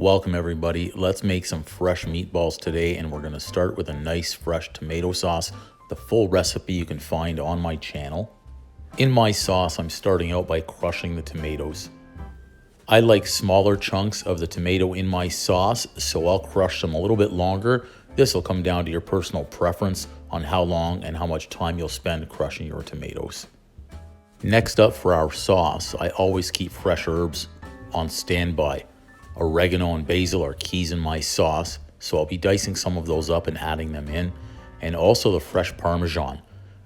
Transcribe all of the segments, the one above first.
Welcome everybody. Let's make some fresh meatballs today, and we're going to start with a nice fresh tomato sauce. The full recipe you can find on my channel. In my sauce, I'm starting out by crushing the tomatoes. I like smaller chunks of the tomato in my sauce, so I'll crush them a little bit longer. This will come down to your personal preference on how long and how much time you'll spend crushing your tomatoes. Next up for our sauce, I always keep fresh herbs on standby. Oregano and basil are keys in my sauce, so I'll be dicing some of those up and adding them in. And also the fresh Parmesan.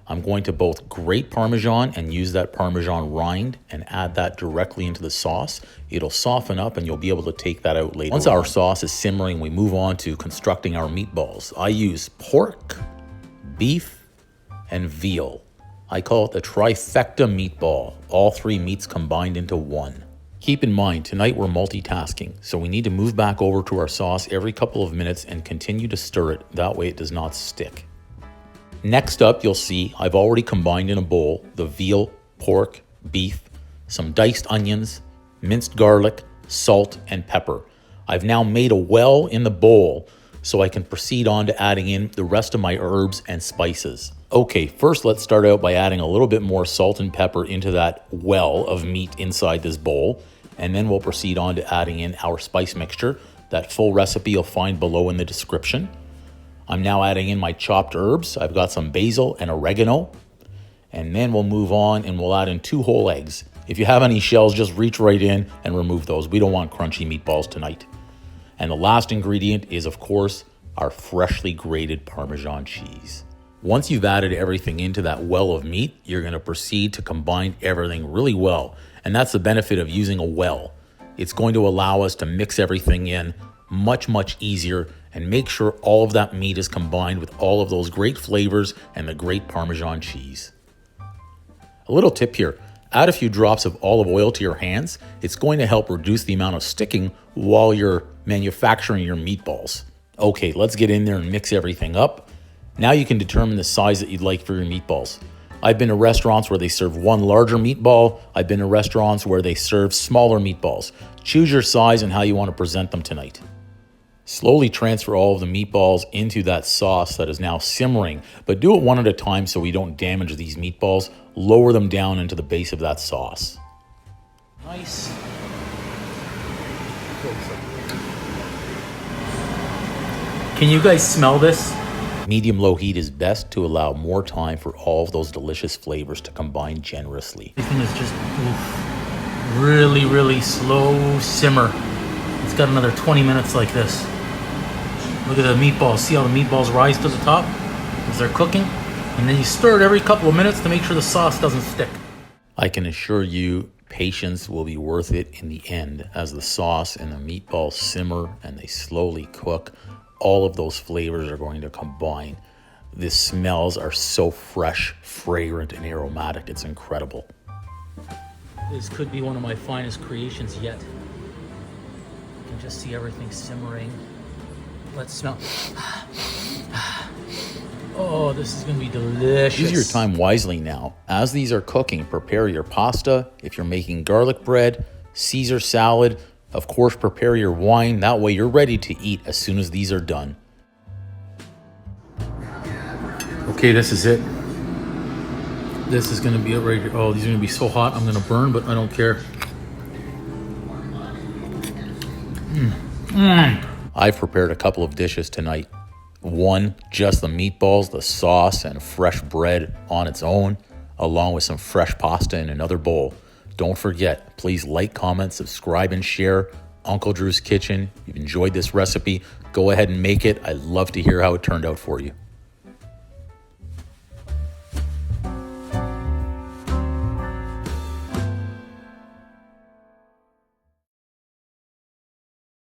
I'm going to both grate Parmesan and use that Parmesan rind and add that directly into the sauce. It'll soften up and you'll be able to take that out later. Once our sauce is simmering, we move on to constructing our meatballs. I use pork, beef, and veal. I call it the trifecta meatball, all three meats combined into one. Keep in mind, tonight we're multitasking, so we need to move back over to our sauce every couple of minutes and continue to stir it, that way it does not stick. Next up, you'll see I've already combined in a bowl the veal, pork, beef, some diced onions, minced garlic, salt, and pepper. I've now made a well in the bowl so I can proceed on to adding in the rest of my herbs and spices. Okay, first let's start out by adding a little bit more salt and pepper into that well of meat inside this bowl, and then we'll proceed on to adding in our spice mixture. That full recipe you'll find below in the description. I'm now adding in my chopped herbs. I've got some basil and oregano, and then we'll move on and we'll add in 2 whole eggs. If you have any shells, just reach right in and remove those. We don't want crunchy meatballs tonight. And the last ingredient is, of course, our freshly grated Parmesan cheese. Once you've added everything into that well of meat, you're going to proceed to combine everything really well. And that's the benefit of using a well. It's going to allow us to mix everything in much easier and make sure all of that meat is combined with all of those great flavors and the great Parmesan cheese. A little tip here, add a few drops of olive oil to your hands. It's going to help reduce the amount of sticking while you're manufacturing your meatballs. Okay, let's get in there and mix everything up. Now you can determine the size that you'd like for your meatballs. I've been to restaurants where they serve one larger meatball. I've been to restaurants where they serve smaller meatballs. Choose your size and how you want to present them tonight. Slowly transfer all of the meatballs into that sauce that is now simmering, but do it one at a time so we don't damage these meatballs. Lower them down into the base of that sauce. Nice. Can you guys smell this? Medium-low heat is best to allow more time for all of those delicious flavors to combine generously. Everything is just really slow simmer. It's got another 20 minutes like this. Look at the meatballs. See how the meatballs rise to the top as they're cooking? And then you stir it every couple of minutes to make sure the sauce doesn't stick. I can assure you, patience will be worth it in the end as the sauce and the meatballs simmer and they slowly cook. All of those flavors are going to combine. The smells are so fresh, fragrant, and aromatic. It's incredible. This could be one of my finest creations yet. You can just see everything simmering. Let's smell. Oh, this is going to be delicious. Use your time wisely now. As these are cooking, prepare your pasta. If you're making garlic bread, Caesar salad, of course, prepare your wine. That way you're ready to eat as soon as these are done. Okay, this is it. This is going to be it right here. Oh, these are going to be so hot. I'm going to burn, but I don't care. I've prepared a couple of dishes tonight. One, just the meatballs, the sauce, and fresh bread on its own, along with some fresh pasta in another bowl. Don't forget, please like, comment, subscribe, and share. Uncle Drew's Kitchen. If you've enjoyed this recipe, go ahead and make it. I'd love to hear how it turned out for you.